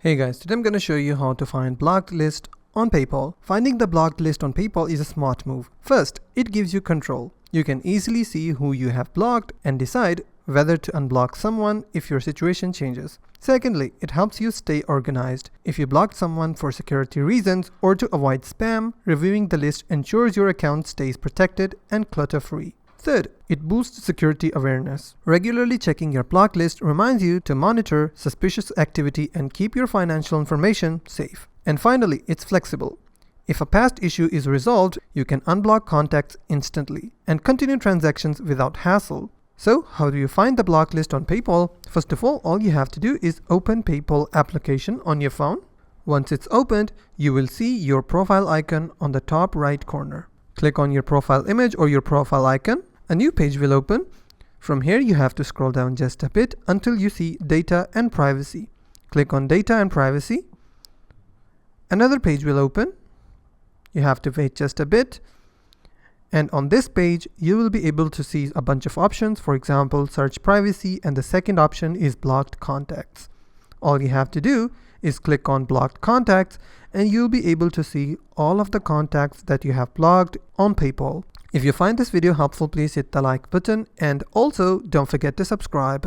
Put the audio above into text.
Hey guys, today I'm going to show you how to find blocked list on PayPal. Finding the blocked list on PayPal is a smart move. First, it gives you control. You can easily see who you have blocked and decide whether to unblock someone if your situation changes. Secondly, it helps you stay organized. If you blocked someone for security reasons or to avoid spam, reviewing the list ensures your account stays protected and clutter-free. Third, it boosts security awareness. Regularly checking your blocked list reminds you to monitor suspicious activity and keep your financial information safe. And finally, it's flexible. If a past issue is resolved, you can unblock contacts instantly and continue transactions without hassle. So, how do you find the blocked list on PayPal? First of all you have to do is open PayPal application on your phone. Once it's opened, you will see your profile icon on the top right corner. Click on your profile image or your profile icon. A new page will open. From here you have to scroll down just a bit until you see Data and Privacy. Click on Data and Privacy. Another page will open. You have to wait just a bit. And on this page you will be able to see a bunch of options. For example, search privacy, and the second option is blocked contacts. All you have to do is click on blocked contacts and you'll be able to see all of the contacts that you have blocked on PayPal. If you find this video helpful, please hit the like button and also don't forget to subscribe.